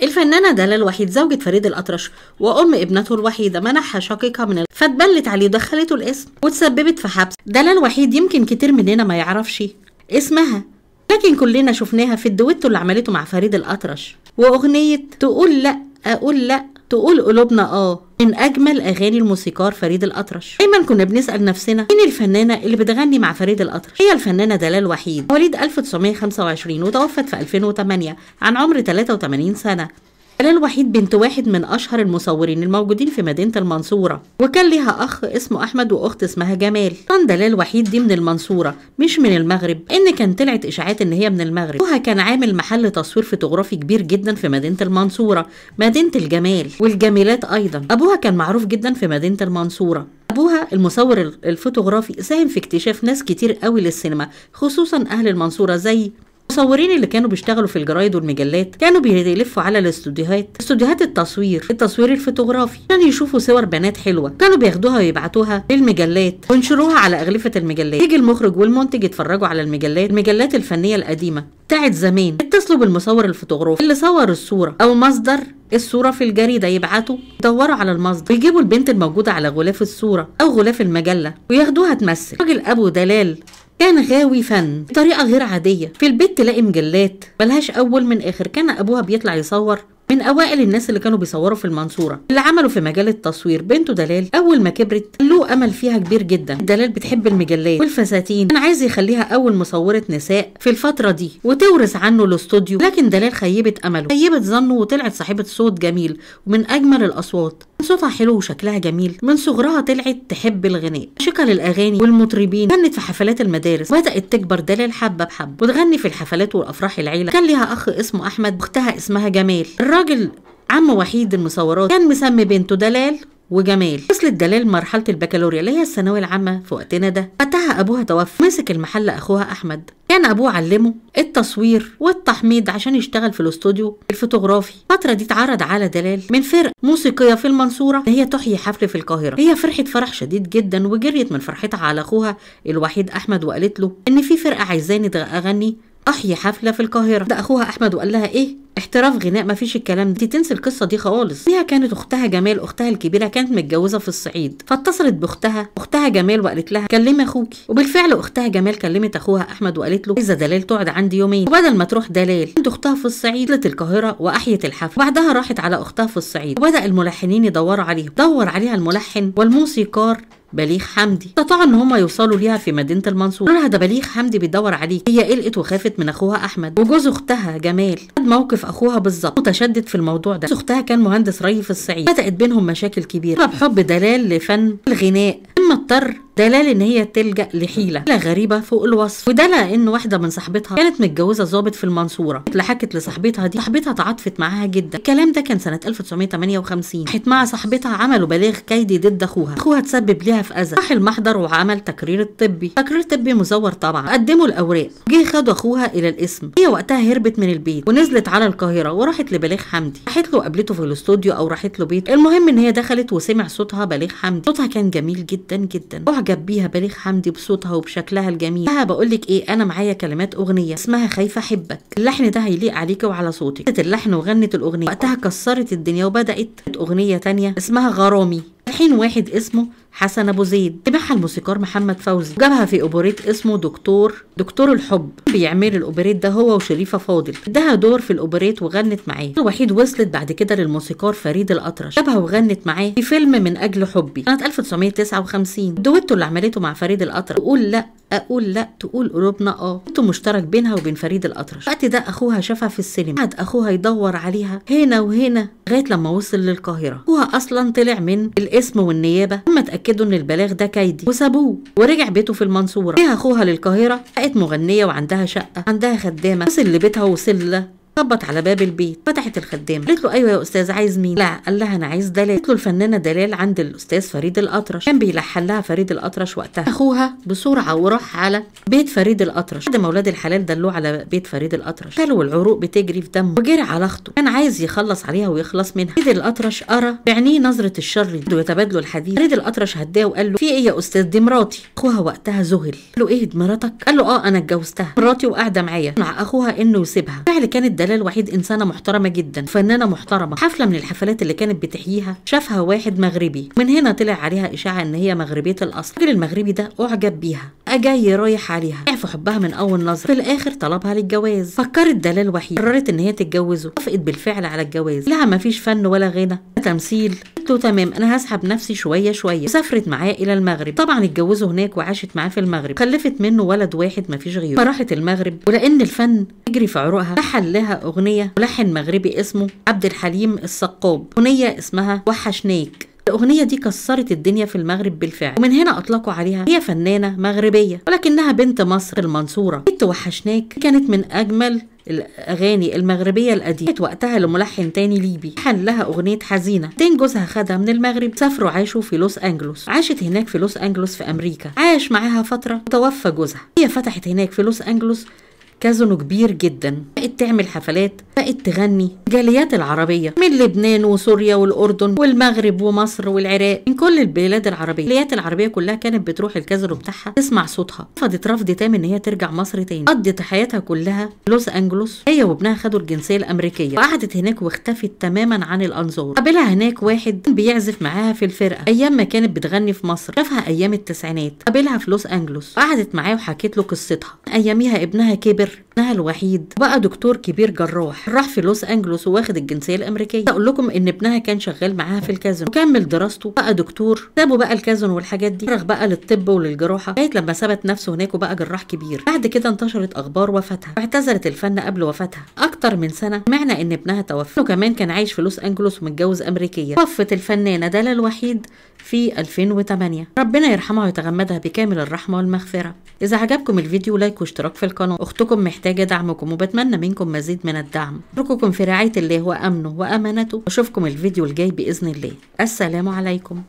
الفنانة دلال وحيد زوجة فريد الأطرش وأم ابنته الوحيدة منحها شقيقها من فاتبلت عليه ودخلته القسم وتسببت في حبس. دلال وحيد يمكن كتير مننا ما يعرفش اسمها، لكن كلنا شفناها في الدويتو اللي عملته مع فريد الأطرش وأغنية تقول لأ أقول لأ تقول قلوبنا من أجمل أغاني الموسيقار فريد الأطرش. دايما كنا بنسأل نفسنا مين الفنانة اللي بتغني مع فريد الأطرش؟ هي الفنانة دلال وحيد، مواليد 1925 وتوفت في 2008 عن عمر 83 سنة. دلال وحيد بنت واحد من أشهر المصورين الموجودين في مدينة المنصورة، وكان ليها أخ اسمه أحمد وأخت اسمها جمال. كان دلال وحيد دي من المنصورة مش من المغرب، إن كان طلعت إشاعات إن هي من المغرب. أبوها كان عامل محل تصوير فوتوغرافي كبير جدا في مدينة المنصورة، مدينة الجمال والجميلات أيضا. أبوها كان معروف جدا في مدينة المنصورة. أبوها المصور الفوتوغرافي ساهم في اكتشاف ناس كتير قوي للسينما، خصوصا أهل المنصورة زي المصورين اللي كانوا بيشتغلوا في الجرايد والمجلات. كانوا بيلفوا على استوديوهات التصوير الفوتوغرافي عشان يشوفوا صور بنات حلوه، كانوا بياخدوها ويبعتوها للمجلات وينشروها على اغلفه المجلات. يجي المخرج والمنتج يتفرجوا على المجلات الفنيه القديمه بتاعت زمان، اتصلوا بالمصور الفوتوغرافي اللي صور الصوره او مصدر الصوره في الجريده، يبعتوا يدوروا على المصدر ويجيبوا البنت الموجوده على غلاف الصوره او غلاف المجله وياخدوها تمثل. راجل ابو دلال كان غاوي فن بطريقة غير عادية. في البيت تلاقي مجلات ملهاش أول من آخر. كان أبوها بيطلع يصور من أوائل الناس اللي كانوا بيصوروا في المنصورة، اللي عملوا في مجال التصوير. بنته دلال أول ما كبرت له أمل فيها كبير جدا. دلال بتحب المجلات والفساتين، كان عايز يخليها أول مصورة نساء في الفترة دي وتورث عنه الاستوديو، لكن دلال خيبت أمله، خيبت ظنه، وطلعت صاحبة صوت جميل ومن أجمل الأصوات. صوتها حلو وشكلها جميل. من صغرها طلعت تحب الغناء، عاشقة للأغاني والمطربين. غنت في حفلات المدارس، بدأت تكبر دلال حبة بحبة وتغني في الحفلات والأفراح العيلة. كان ليها أخ اسمه أحمد واختها اسمها جمال. الراجل عم وحيد المصورات كان مسمي بنته دلال وجمال. وصلت دلال مرحلة البكالوريا اللي هي الثانوية العامة في وقتنا ده. وقتها أبوها توفى، مسك المحل أخوها أحمد. كان أبوه علمه التصوير والتحميض عشان يشتغل في الاستوديو الفوتوغرافي. الفترة دي اتعرض على دلال من فرق موسيقية في المنصورة إن هي تحيي حفل في القاهرة. هي فرحت فرح شديد جدا وجريت من فرحتها على أخوها الوحيد أحمد وقالت له إن في فرقة عايزاني أغني أحيي حفلة في القاهرة. ده أخوها أحمد وقال لها إيه؟ احتراف غناء، مفيش الكلام ده، تنسي القصه دي خالص. هي كانت اختها جمال، اختها الكبيره، كانت متجوزه في الصعيد، فاتصلت باختها جمال وقالت لها كلمي اخوكي. وبالفعل اختها جمال كلمت اخوها احمد وقالت له عايزه دلال تقعد عندي يومين. وبدل ما تروح دلال عند اختها في الصعيد، طلعت القاهره واحيت الحفل. وبعدها راحت على اختها في الصعيد، وبدا الملحنين يدوروا عليها. دور عليها الملحن والموسيقار بليغ حمدي، استطاعوا ان هم يوصلوا ليها في مدينه المنصوره. لها ده بليغ حمدي بيدور عليك. هي قلقت وخافت من اخوها احمد. وجوز اختها جمال خد موقف اخوها بالظبط، متشدد في الموضوع ده. اختها كان مهندس ري في الصعيد، بدات بينهم مشاكل كبيره بسبب حب دلال لفن الغناء. اما اضطر دلال ان هي تلجأ لحيله غريبه فوق الوصف، وده لان واحده من صاحبتها كانت متجوزه ضابط في المنصوره. حكت لصاحبتها دي، صاحبتها تعاطفت معاها جدا. الكلام ده كان سنه 1958. راحت مع صاحبتها عملوا بلاغ كيدي ضد اخوها تسبب ليها في اذى. راح المحضر وعمل تقرير طبي مزور طبعا. قدموا الاوراق، جه خدوا اخوها الى القسم. هي وقتها هربت من البيت ونزلت على القاهره وراحت لبليغ حمدي. راحت له قابلته في الاستوديو او راحت له بيت. المهم ان هي دخلت وسمع صوتها بليغ حمدي. صوتها كان جميل جدا جدا، اعجب بيها بليغ حمدي بصوتها وبشكلها الجميل. بقول لك ايه، انا معايا كلمات اغنيه اسمها خايفه احبك، اللحن ده هيليق عليكي وعلى صوتك. اللحن وغنت الاغنيه، وقتها كسرت الدنيا. وبدات اغنيه تانية اسمها غرامي، الحين واحد اسمه حسن ابو زيد سمعها الموسيقار محمد فوزي، جابها في اوبريت اسمه دكتور الحب. بيعمل الاوبريت ده هو وشريفه فاضل، اداها دور في الاوبريت وغنت معاه. الوحيد وصلت بعد كده للموسيقار فريد الأطرش، جابها وغنت معاه في فيلم من اجل حبي سنه 1959. الدويتو اللي عملته مع فريد الأطرش تقول لا اقول لا تقول قلوبنا انتو مشترك بينها وبين فريد الأطرش. وقت ده اخوها شافها في السينما، قعد اخوها يدور عليها هنا وهنا لغايه لما وصل للقاهره. اخوها اصلا طلع من القسم والنيابه، لما اتاكدوا ان البلاغ ده كيدي وسابوه ورجع بيته في المنصوره. جه اخوها للقاهره، بقت مغنيه وعندها شقه، عندها خدامه. وصل لبيتها وصل خبط على باب البيت، فتحت الخدامه قالت له ايوه يا استاذ عايز مين؟ لا، قال لها انا عايز دلال. قالت له الفنانه دلال عند الاستاذ فريد الأطرش. كان بيلحن لها فريد الأطرش وقتها. اخوها بسرعه وراح على بيت فريد الأطرش. بعد ما اولاد الحلال دلوه على بيت فريد الأطرش، قالوا العروق بتجري في دمه، وجري على اخته. كان عايز يخلص عليها ويخلص منها. فريد الأطرش قرا بعينيه نظره الشر ويتبادلوا الحديث. فريد الأطرش هداه وقال له في ايه يا استاذ؟ دي مراتي. اخوها وقتها ذهل، قال له ايه مراتك؟ قال له انا اتجوزتها، مراتي وقاعده معايا. مع اخوها انه يسيبها. فعلا كانت دلال وحيد انسانه محترمه جدا، فنانه محترمه. حفله من الحفلات اللي كانت بتحييها شافها واحد مغربي، من هنا طلع عليها اشاعه ان هي مغربيه الاصل. الراجل المغربي ده اعجب بيها، جاي رايح عليها، في حبها من اول نظره. في الاخر طلبها للجواز. فكرت دلال وحيد، قررت ان هي تتجوزه. وافقت بالفعل على الجواز. لها مفيش فن ولا غنى تمثيل. قلت له تمام، انا هسحب نفسي شويه شويه. وسافرت معاه الى المغرب. طبعا اتجوزوا هناك وعاشت معاه في المغرب. خلفت منه ولد واحد مفيش غيره. فراحت المغرب، ولان الفن يجري في عروقها لحن لها اغنيه ملحن مغربي اسمه عبد الحليم السقاب. اغنيه اسمها وحشناك. الأغنية دي كسرت الدنيا في المغرب بالفعل، ومن هنا أطلقوا عليها هي فنانة مغربية، ولكنها بنت مصر المنصورة. بنت وحشناك كانت من أجمل الأغاني المغربية القديمة. كانت وقتها لملحن تاني ليبي لحن لها أغنية حزينة. بعدين جوزها خدها من المغرب، سافروا عاشوا في لوس أنجلوس. عاشت هناك في لوس أنجلوس في أمريكا. عاش معاها فترة وتوفى جوزها. هي فتحت هناك في لوس أنجلوس كازينو كبير جدا، بقت تعمل حفلات، بقت تغني. جاليات العربية من لبنان وسوريا والأردن والمغرب ومصر والعراق، من كل البلاد العربية. الجاليات العربية كلها كانت بتروح الكازينو بتاعها تسمع صوتها. رفضت رفض تام ان هي ترجع مصر تاني. قضت حياتها كلها في لوس أنجلوس. هي وابنها خدوا الجنسية الأمريكية، وقعدت هناك واختفت تماما عن الأنظار. قابلها هناك واحد بيعزف معاها في الفرقة أيام ما كانت بتغني في مصر. شافها أيام التسعينات، قابلها في لوس أنجلوس، قعدت معاه وحكيت له قصتها. أياميها ابنها كبر، ابنها الوحيد بقى دكتور كبير جراح، راح في لوس انجلوس وواخد الجنسيه الامريكيه. اقول لكم ان ابنها كان شغال معاها في الكازينو وكمل دراسته، بقى دكتور. سابوا بقى الكازينو والحاجات دي، فرغ بقى للطب وللجراحه لغايه لما ثبت نفسه هناك وبقى جراح كبير. بعد كده انتشرت اخبار وفاتها، واعتزلت الفن قبل وفاتها اكتر من سنه. معنى ان ابنها توفى، وكمان كان عايش في لوس انجلوس ومتجوز امريكيه. توفت الفنانه دلال وحيد في 2008. ربنا يرحمها ويتغمدها بكامل الرحمه والمغفره. اذا عجبكم الفيديو لايك واشتراك في القناه. اختكم محتاجه دعمكم وبتمنى منكم مزيد من الدعم. اترككم في رعايه الله وامنه وامانته. اشوفكم الفيديو الجاي باذن الله. السلام عليكم.